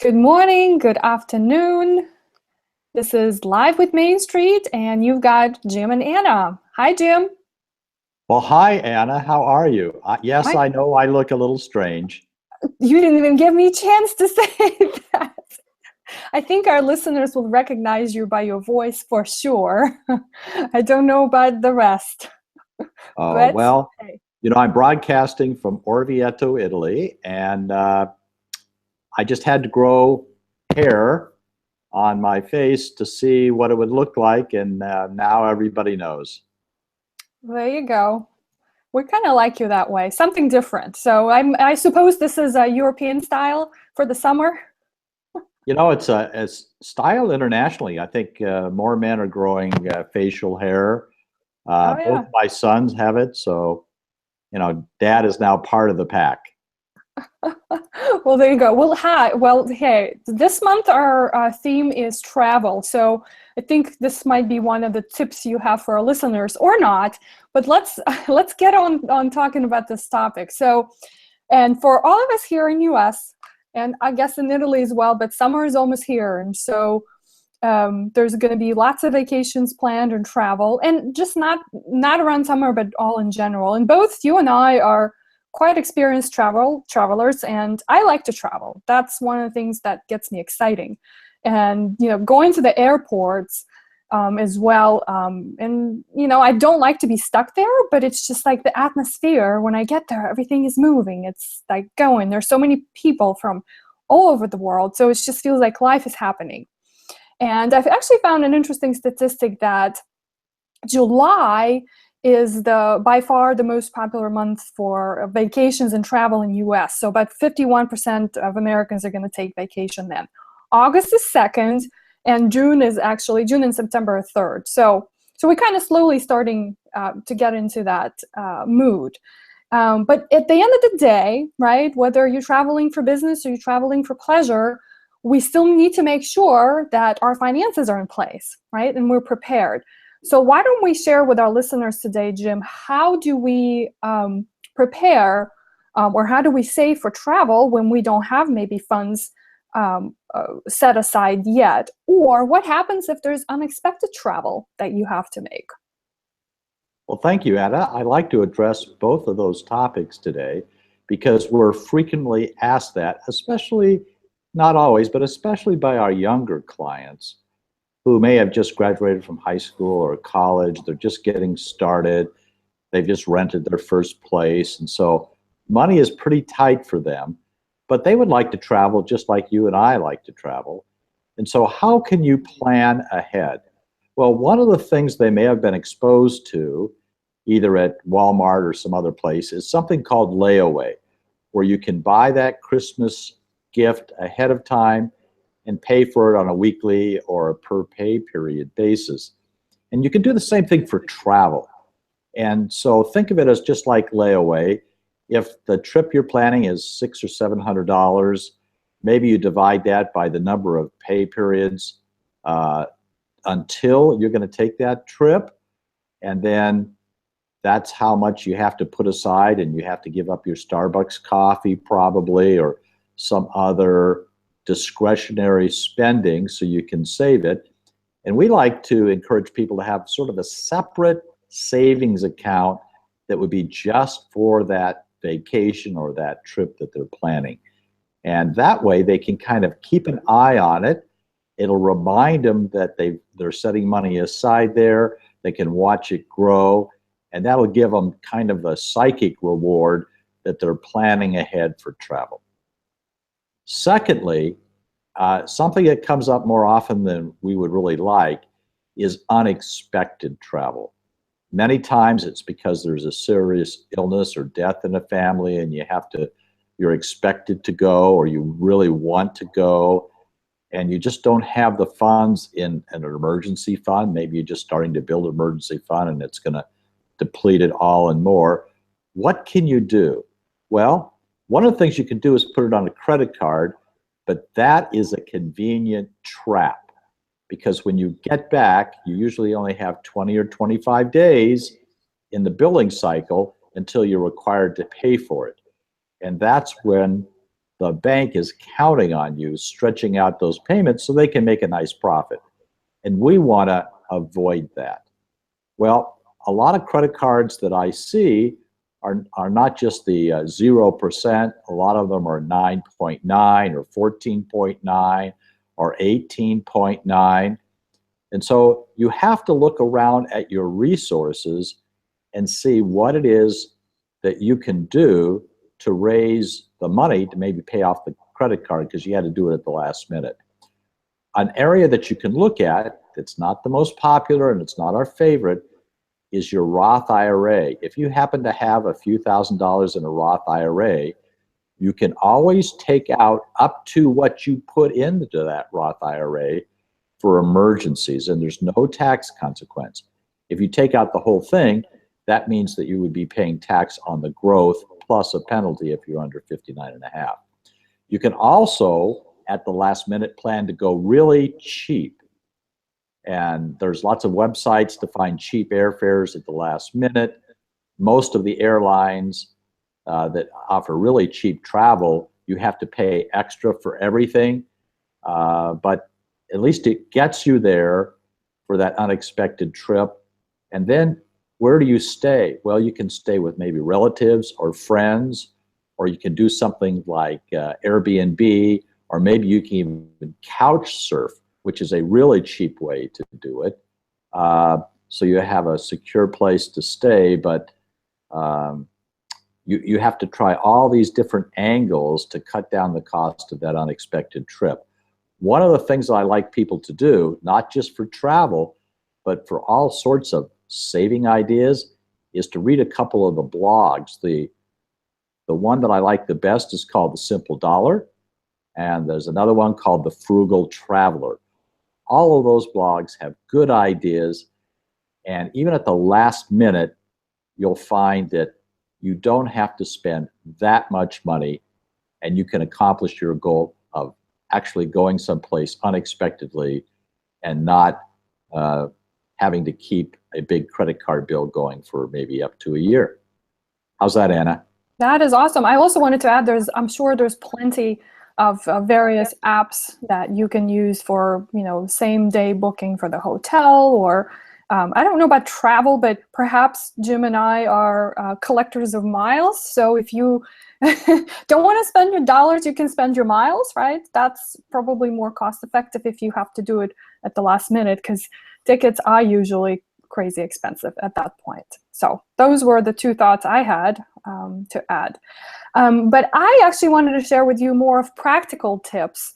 Good morning, good afternoon. This is Live with Main Street, and you've got Jim and Anna. Hi, Jim. Well, hi, Anna. How are you? Yes, I, I know I look a little strange. you didn't even give me a chance to say that. I think our listeners will recognize you by your voice for sure. I don't know about the rest, Oh, but well, hey. I'm broadcasting from Orvieto, Italy, and I just had to grow hair on my face to see what it would look like, and now everybody knows. There you go. We kind of like you that way, something different. So I suppose this is a European style for the summer. It's styled internationally. I think more men are growing facial hair. Oh Both yeah. my sons have it, so Dad is now part of the pack. Well, there you go. Well, hi. Well, hey, this month our theme is travel. So I think this might be one of the tips you have for our listeners, or not. But let's get on talking about this topic. So, and for all of us here in U.S. and I guess in Italy as well, but summer is almost here, and so there's going to be lots of vacations planned and travel, and just not around summer, but all in general. And both you and I are quite experienced travelers, and I like to travel. That's one of the things that gets me exciting. And going to the airports as well. And I don't like to be stuck there, but it's just like the atmosphere when I get there. Everything is moving. It's like going. There's so many people from all over the world, so it just feels like life is happening. And I've actually found an interesting statistic that July is by far the most popular month for vacations and travel in US. So about 51% of Americans are going to take vacation then. August is second, and June and September are third. So we're kind of slowly starting to get into that mood. But at the end of the day, right, whether you're traveling for business or you're traveling for pleasure, we still need to make sure that our finances are in place, right, and we're prepared. So why don't we share with our listeners today, Jim, how do we prepare or how do we save for travel when we don't have maybe funds set aside yet? Or what happens if there's unexpected travel that you have to make? Well, thank you, Anna. I'd like to address both of those topics today because we're frequently asked that, especially, not always, but especially by our younger clients who may have just graduated from high school or college. They're just getting started. They've just rented their first place. And so money is pretty tight for them, but they would like to travel just like you and I like to travel. And so how can you plan ahead? Well, one of the things they may have been exposed to, either at Walmart or some other place, is something called layaway, where you can buy that Christmas gift ahead of time and pay for it on a weekly or a per pay period basis. And you can do the same thing for travel. And so think of it as just like layaway. If the trip you're planning is $600 or $700, maybe you divide that by the number of pay periods until you're going to take that trip. And then that's how much you have to put aside, and you have to give up your Starbucks coffee probably, or some other discretionary spending so you can save it. And we like to encourage people to have sort of a separate savings account that would be just for that vacation or that trip that they're planning. And that way they can kind of keep an eye on it. It'll remind them that they're setting money aside there. They can watch it grow, and that'll give them kind of a psychic reward that they're planning ahead for travel. Secondly, something that comes up more often than we would really like is unexpected travel. Many times it's because there's a serious illness or death in a family, and you're expected to go, or you really want to go, and you just don't have the funds in an emergency fund. Maybe you're just starting to build an emergency fund and it's going to deplete it all and more. What can you do? Well, one of the things you can do is put it on a credit card, but that is a convenient trap, because when you get back, you usually only have 20 or 25 days in the billing cycle until you're required to pay for it. And that's when the bank is counting on you stretching out those payments so they can make a nice profit. And we want to avoid that. Well, a lot of credit cards that I see are not just the 0%. A lot of them are 9.9 or 14.9 or 18.9. And so you have to look around at your resources and see what it is that you can do to raise the money to maybe pay off the credit card because you had to do it at the last minute. An area that you can look at that's not the most popular and it's not our favorite is your Roth IRA. If you happen to have a few $1,000s in a Roth IRA, you can always take out up to what you put into that Roth IRA for emergencies, and there's no tax consequence. If you take out the whole thing, that means that you would be paying tax on the growth plus a penalty if you're under 59.5. You can also, at the last minute, plan to go really cheap. And there's lots of websites to find cheap airfares at the last minute. Most of the airlines that offer really cheap travel, you have to pay extra for everything. But at least it gets you there for that unexpected trip. And then where do you stay? Well, you can stay with maybe relatives or friends, or you can do something like Airbnb, or maybe you can even couch surf, which is a really cheap way to do it. So you have a secure place to stay, but you have to try all these different angles to cut down the cost of that unexpected trip. One of the things that I like people to do, not just for travel, but for all sorts of saving ideas, is to read a couple of the blogs. The one that I like the best is called The Simple Dollar, and there's another one called The Frugal Traveler. All of those blogs have good ideas, and even at the last minute, you'll find that you don't have to spend that much money, and you can accomplish your goal of actually going someplace unexpectedly and not having to keep a big credit card bill going for maybe up to a year. How's that, Anna? That is awesome. I also wanted to add, I'm sure there's plenty of various apps that you can use for, same day booking for the hotel, or I don't know about travel, but perhaps Jim and I are collectors of miles. So if you don't want to spend your dollars, you can spend your miles, right? That's probably more cost effective if you have to do it at the last minute, because tickets are usually crazy expensive at that point. So those were the two thoughts I had to add. But I actually wanted to share with you more of practical tips,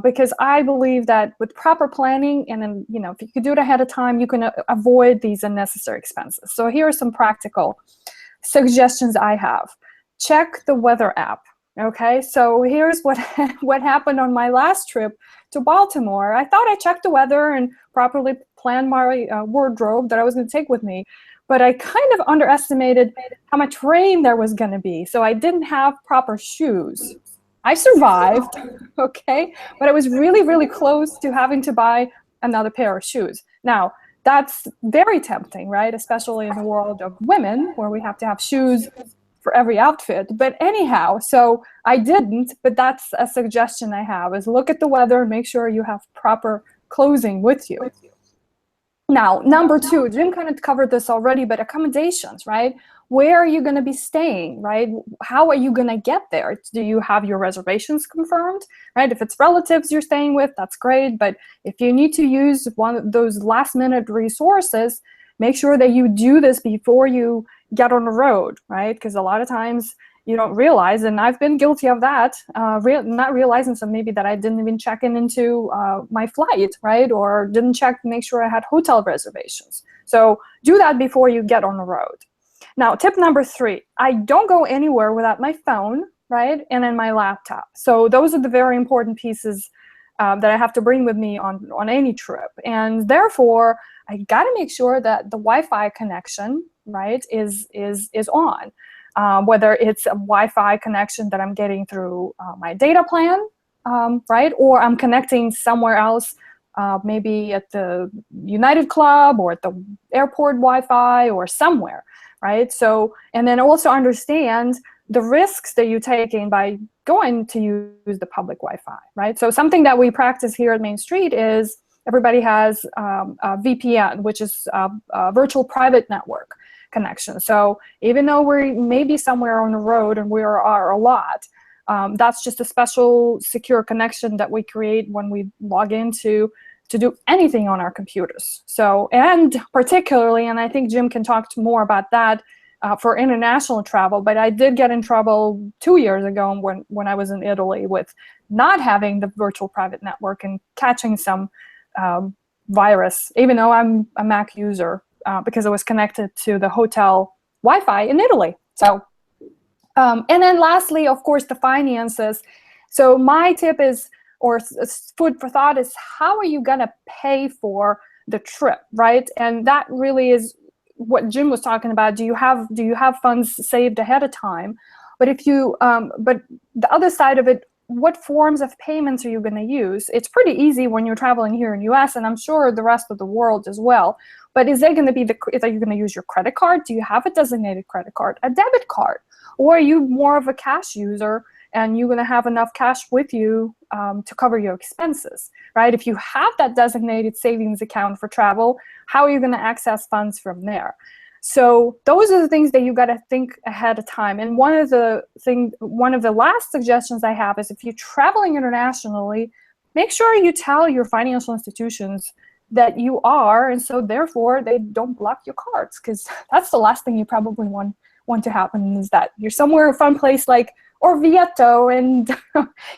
because I believe that with proper planning, and then, if you could do it ahead of time, you can avoid these unnecessary expenses. So here are some practical suggestions I have. Check the weather app. Okay, so here's what happened on my last trip to Baltimore. I thought I checked the weather and properly planned my wardrobe that I was going to take with me, but I kind of underestimated how much rain there was going to be. So I didn't have proper shoes. I survived, okay, but I was really, really close to having to buy another pair of shoes. Now, that's very tempting, right? Especially in the world of women, where we have to have shoes for every outfit. But anyhow, so I didn't, but that's a suggestion I have, is look at the weather and make sure you have proper clothing with you. Now, number two, Jim kind of covered this already, but accommodations, right? Where are you going to be staying, right? How are you going to get there? Do you have your reservations confirmed, right? If it's relatives you're staying with, that's great. But if you need to use one of those last minute resources, make sure that you do this before you get on the road, right? Because a lot of times you don't realize, and I've been guilty of that, not realizing, so maybe that I didn't even check into my flight, right? Or didn't check to make sure I had hotel reservations. So do that before you get on the road. Now, tip number three, I don't go anywhere without my phone, right? And then my laptop. So those are the very important pieces that I have to bring with me on any trip. And therefore, I got to make sure that the Wi-Fi connection, right, is on. Whether it's a Wi-Fi connection that I'm getting through my data plan, right, or I'm connecting somewhere else, maybe at the United Club or at the airport Wi-Fi or somewhere, right? So, and then also understand the risks that you're taking by going to use the public Wi-Fi, right? So something that we practice here at MainStreet is everybody has a VPN, which is a virtual private network connection. So even though we may be somewhere on the road, and we are a lot, that's just a special secure connection that we create when we log into to do anything on our computers. So, and particularly, and I think Jim can talk more about that, for international travel, but I did get in trouble 2 years ago when I was in Italy with not having the virtual private network and catching some virus, even though I'm a Mac user, because it was connected to the hotel Wi-Fi in Italy. So, and then lastly, of course, the finances. So my tip is, or food for thought, is how are you gonna pay for the trip, right? And that really is what Jim was talking about. Do you have funds saved ahead of time? But if you, but the other side of it, what forms of payments are you going to use? It's pretty easy when you're traveling here in the US, and I'm sure the rest of the world as well. But is there going to be are you going to use your credit card? Do you have a designated credit card, a debit card? Or are you more of a cash user and you're going to have enough cash with you to cover your expenses, right? If you have that designated savings account for travel, how are you going to access funds from there? So those are the things that you got to think ahead of time. And one of the last suggestions I have is, if you're traveling internationally, make sure you tell your financial institutions that you are, and so therefore they don't block your cards, because that's the last thing you probably want to happen, is that you're somewhere, a fun place like Orvieto, and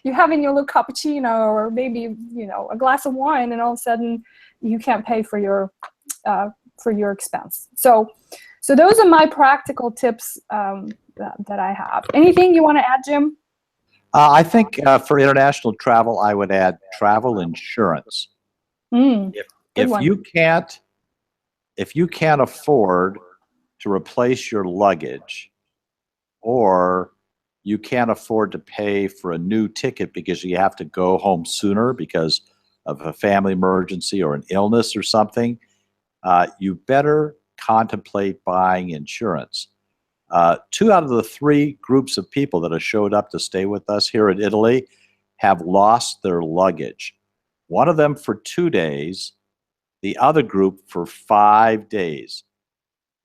you're having your little cappuccino or maybe, you know, a glass of wine, and all of a sudden you can't pay for your expense. So those are my practical tips that I have. Anything you want to add, Jim? I think for international travel, I would add travel insurance. If you can't afford to replace your luggage, or you can't afford to pay for a new ticket because you have to go home sooner because of a family emergency or an illness or something, you better contemplate buying insurance. 2 out of the 3 groups of people that have showed up to stay with us here in Italy have lost their luggage. One of them for 2 days, the other group for 5 days.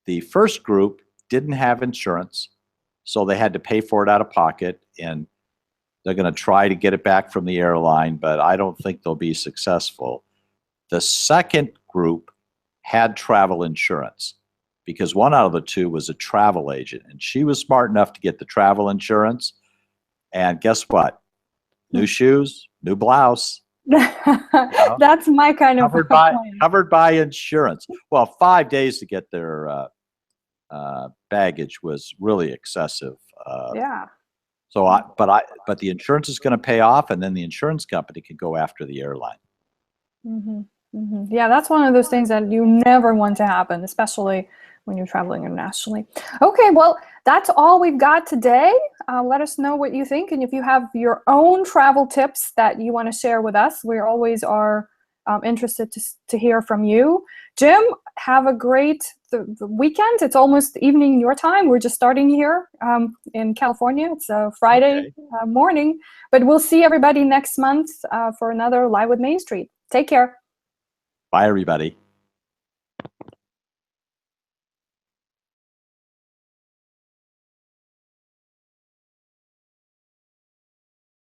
The first group didn't have insurance, so they had to pay for it out of pocket, and they're going to try to get it back from the airline, but I don't think they'll be successful. The second group had travel insurance, because 1 out of the 2 was a travel agent, and she was smart enough to get the travel insurance. And guess what? New shoes, new blouse. That's my kind of covered by insurance. Well, 5 days to get their baggage was really excessive. Yeah. So, but the insurance is going to pay off, and then the insurance company can go after the airline. Mm-hmm. Mm-hmm. Yeah, that's one of those things that you never want to happen, especially when you're traveling internationally. Okay, well, that's all we've got today. Let us know what you think, and if you have your own travel tips that you want to share with us, we always are interested to hear from you. Jim, have a great the weekend. It's almost evening your time. We're just starting here in California. It's a Friday morning, but we'll see everybody next month for another Live with Main Street. Take care. Bye, everybody.